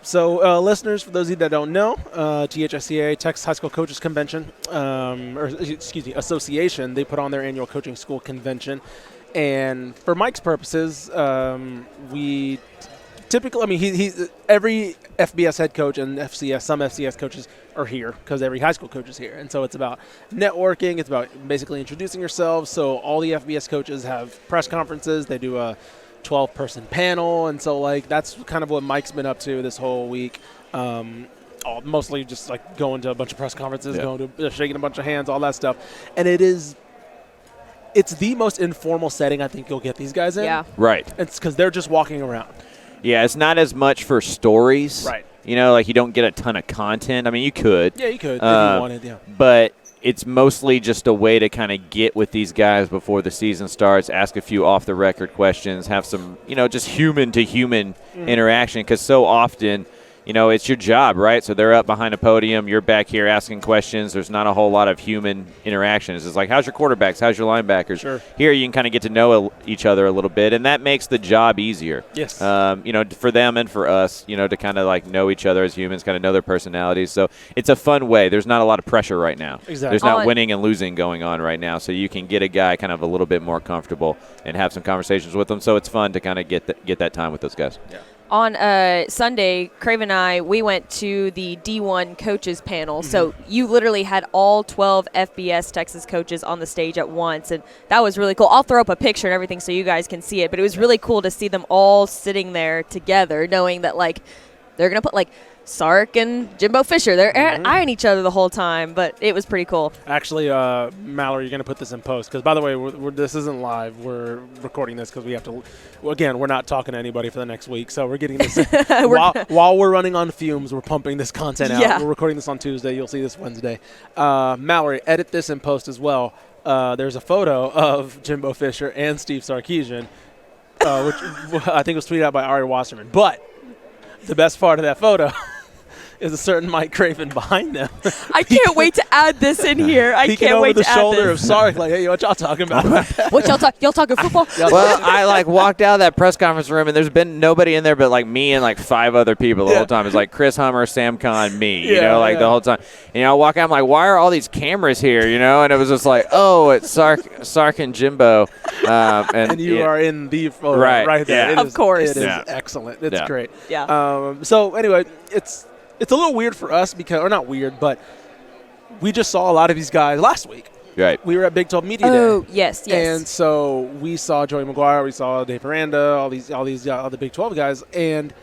So, listeners, for those of you that don't know, THSCA, Texas High School Coaches Convention, Association, they put on their annual coaching school convention. And for Mike's purposes, we typically, every FBS head coach and some FCS coaches are here because every high school coach is here. And so it's about networking. It's about basically introducing yourselves. So all the FBS coaches have press conferences. They do a 12-person panel, and so that's kind of what Mike's been up to this whole week. Mostly just going to a bunch of press conferences, going to shaking a bunch of hands, all that stuff. And it's the most informal setting I think you'll get these guys in. Yeah, right. It's because they're just walking around. Yeah, it's not as much for stories. Right. You don't get a ton of content. I mean, you could. Yeah, you could if you wanted. Yeah. But it's mostly just a way to kind of get with these guys before the season starts, ask a few off-the-record questions, have some, just human-to-human interaction, because so often, it's your job, right? So they're up behind a podium, you're back here asking questions. There's not a whole lot of human interactions. It's like, how's your quarterbacks? How's your linebackers? Sure. Here you can kind of get to know each other a little bit, and that makes the job easier. Yes. For them and for us, to kind of know each other as humans, kind of know their personalities. So it's a fun way. There's not a lot of pressure right now. Exactly. There's not winning and losing going on right now. So you can get a guy kind of a little bit more comfortable and have some conversations with them. So it's fun to kind of get that time with those guys. Yeah. On Sunday, Craven and I, we went to the D1 coaches panel. Mm-hmm. So you literally had all 12 FBS Texas coaches on the stage at once, and that was really cool. I'll throw up a picture and everything so you guys can see it, but it was really cool to see them all sitting there together, knowing that, they're going to put, Sark and Jimbo Fisher. They're eyeing each other the whole time, but it was pretty cool. Actually, Mallory, you're going to put this in post because, by the way, this isn't live. We're recording this because we have to. Again, we're not talking to anybody for the next week, so we're getting this while we're running on fumes. We're pumping this content out. Yeah. We're recording this on Tuesday. You'll see this Wednesday. Mallory, edit this in post as well. There's a photo of Jimbo Fisher and Steve Sarkisian, which I think was tweeted out by Ari Wasserman. But the best part of that photo is a certain Mike Craven behind them. I can't wait to add this in here. I can't wait to add this. Over the shoulder of Sark, hey, what y'all talking about? What y'all talking football? Well, I walked out of that press conference room, and there's been nobody in there but me and 5 other people the whole time. It's Chris Hummer, Sam Kahn, me, the whole time. And I walk out, I'm like, why are all these cameras here, And it was just it's Sark and Jimbo. And you are in the photo right there. Yeah. Of course. It is excellent. It's great. Yeah. So anyway, it's a little weird for us or not weird, but we just saw a lot of these guys last week. Right. We were at Big 12 Media Day. Oh, yes. And so we saw Joey McGuire, we saw Dave Miranda, all these other Big 12 guys, and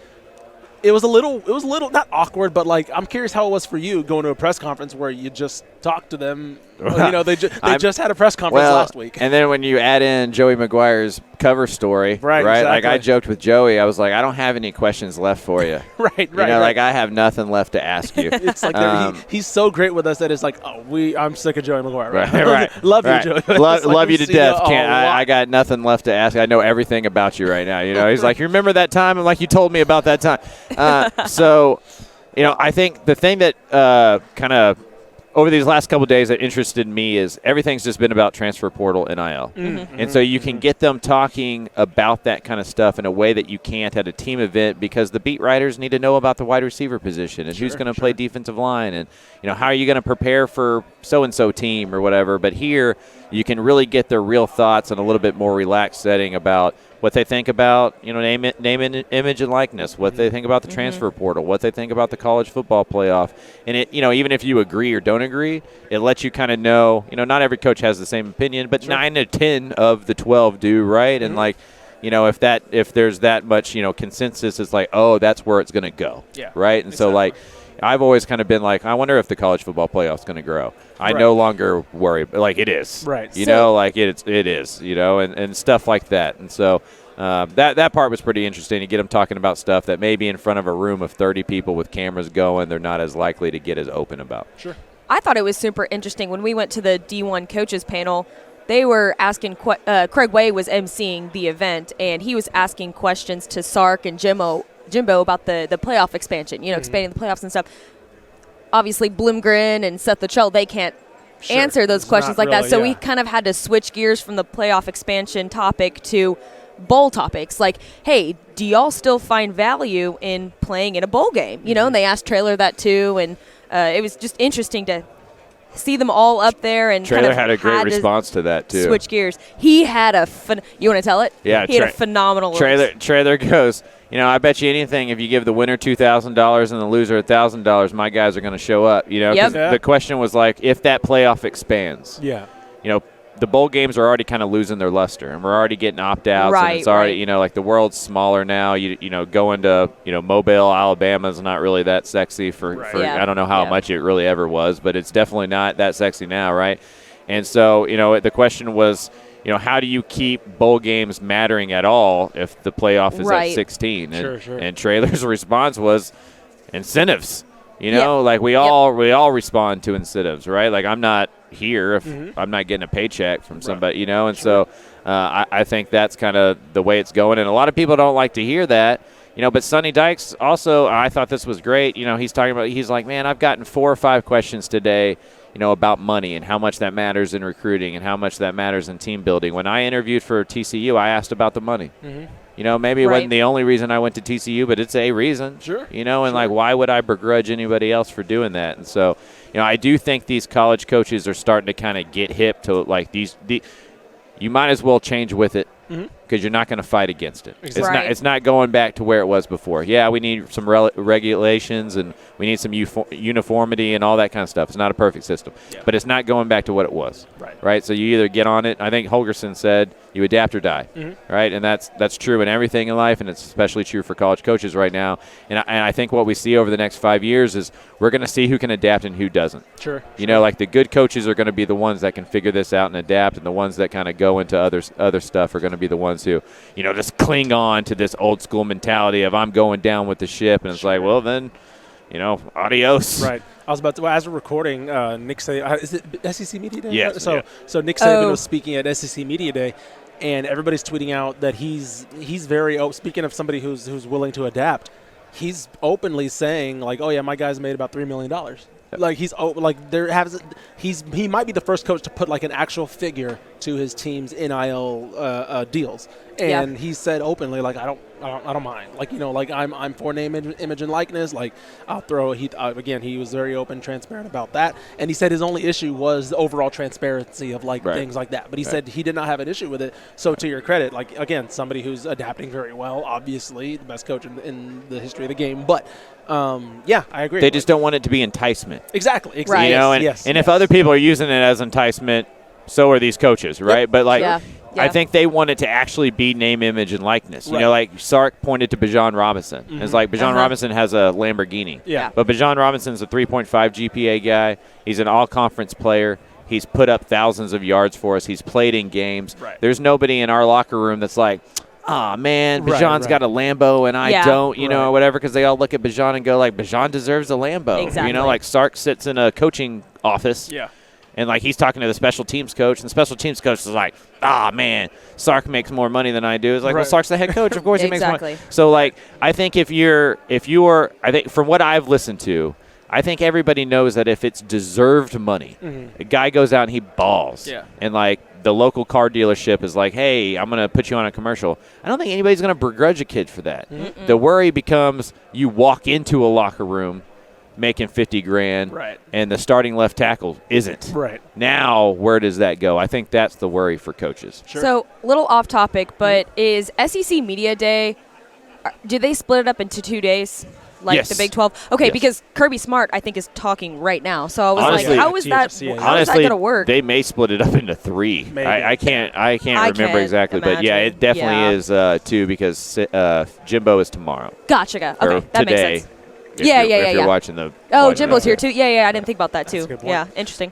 it was a little not awkward, but I'm curious how it was for you going to a press conference where you just talked to them. They just had a press conference last week. And then when you add in Joey McGuire's cover story, right? Exactly. I joked with Joey, I was like, I don't have any questions left for you. right. I have nothing left to ask you. It's he's so great with us that it's I'm sick of Joey McGuire. Right. Love you, Joey. Love you to death. I got nothing left to ask. I know everything about you right now. He's like, you remember that time? I'm like, you told me about that time. I think the thing that kind of over these last couple of days that interested me is everything's just been about transfer portal NIL. Mm-hmm. And so you can get them talking about that kind of stuff in a way that you can't at a team event because the beat writers need to know about the wide receiver position and who's going to play defensive line and how are you going to prepare for so-and-so team or whatever. But here you can really get their real thoughts in a little bit more relaxed setting about what they think about, name, image, and likeness, what they think about the transfer portal, what they think about the college football playoff. And it, even if you agree or don't agree, it lets you kind of know, not every coach has the same opinion, but 9 to 10 of the 12 do, right? And if there's that much, consensus, it's that's where it's going to go, right? And so I've always kind of been I wonder if the college football playoff is going to grow. I no longer worry, but it is, right? It is, and stuff like that. And so that part was pretty interesting to get them talking about stuff that maybe in front of a room of 30 people with cameras going, they're not as likely to get as open about. Sure. I thought it was super interesting when we went to the D1 coaches panel. They were asking, Craig Way was emceeing the event, and he was asking questions to Sark and Jimbo about the playoff expansion, expanding the playoffs and stuff. Obviously, Bloomgren and Seth Luttrell, they can't answer those questions like that. So we kind of had to switch gears from the playoff expansion topic to bowl topics. Like, hey, do y'all still find value in playing in a bowl game? You know, and they asked Traylor that too, and it was just interesting to see them all up there. And Traylor kind of had a great response to that too. Switch gears. He had a you want to tell it? Yeah, he had a phenomenal. Traylor goes, I bet you anything if you give the winner $2,000 and the loser $1,000, my guys are going to show up. 'Cause the question was like, if that playoff expands. Yeah. The bowl games are already kind of losing their luster, and we're already getting opt-outs. Right, and it's already, like the world's smaller now. Going to, Mobile, Alabama is not really that sexy for I don't know how much it really ever was, but it's definitely not that sexy now, right? And so, the question was, how do you keep bowl games mattering at all if the playoff is at 16? And, Sure. and Traylor's response was incentives. Like we all respond to incentives, right? Like I'm not here if I'm not getting a paycheck from somebody, and so I think that's kind of the way it's going. And a lot of people don't like to hear that, but Sonny Dykes also, I thought this was great. He's like, man, I've gotten 4 or 5 questions today, about money and how much that matters in recruiting and how much that matters in team building. When I interviewed for TCU, I asked about the money. Maybe it wasn't the only reason I went to TCU, but it's a reason. Sure. Like, why would I begrudge anybody else for doing that? And so, I do think these college coaches are starting to kind of get hip to, like, you might as well change with it because you're not going to fight against it. Exactly. It's not going back to where it was before. Yeah, we need some regulations and we need some uniformity and all that kind of stuff. It's not a perfect system, but it's not going back to what it was. Right? So you either get on it. I think Holgerson said you adapt or die, right? And that's true in everything in life, and it's especially true for college coaches right now. And I think what we see over the next 5 years is we're going to see who can adapt and who doesn't. Sure. Like the good coaches are going to be the ones that can figure this out and adapt, and the ones that kind of go into other stuff are going to be the ones who, just cling on to this old school mentality of I'm going down with the ship, and it's like, well, then, adios. Right. I was about to, as we're recording, Nick Saban, is it SEC Media Day? Yes. So Nick Saban was speaking at SEC Media Day, and everybody's tweeting out that he's very speaking of somebody who's willing to adapt. He's openly saying like, oh yeah, my guys made about $3 million. Like he might be the first coach to put like an actual figure to his team's NIL deals, and he said openly like I don't mind, like like I'm for name, image, and likeness. Like I'll throw. Again, he was very open, transparent about that, and he said his only issue was the overall transparency of like things like that. But he said he did not have an issue with it. So to your credit, like again, somebody who's adapting very well, obviously the best coach in the history of the game, but. I agree. They just don't want it to be enticement. Exactly. Right. And if other people are using it as enticement, so are these coaches, right? Yep. But I think they want it to actually be name, image, and likeness. Right. Like Sark pointed to Bijan Robinson. It's like Bijan Robinson has a Lamborghini. Yeah. But Bijan Robinson's a 3.5 GPA guy. He's an all-conference player. He's put up thousands of yards for us. He's played in games. Right. There's nobody in our locker room that's like, oh, man, Bijan's got a Lambo and I don't, or whatever, because they all look at Bijan and go, like, Bijan deserves a Lambo. Exactly. Like Sark sits in a coaching office. Yeah. And, like, he's talking to the special teams coach, and the special teams coach is like, man, Sark makes more money than I do. It's like, well, Sark's the head coach. Of course he makes money. So, like, I think I think from what I've listened to, I think everybody knows that if it's deserved money, a guy goes out and he balls. Yeah. And, like, the local car dealership is like, hey, I'm going to put you on a commercial. I don't think anybody's going to begrudge a kid for that. The worry becomes you walk into a locker room making $50,000, and the starting left tackle isn't. Right. Now, where does that go? I think that's the worry for coaches. Sure. So, little off topic, but is SEC Media Day, do they split it up into 2 days? Like the Big 12? Okay, because Kirby Smart, I think, is talking right now. So I was honestly, like, how is that going to work? They may split it up into 3. I can't remember exactly. Imagine. But, yeah, it definitely is 2 because Jimbo is tomorrow. Gotcha. Okay, that makes sense. If you're watching the Jimbo's here, too. Yeah, I didn't think about that, too. Yeah, interesting.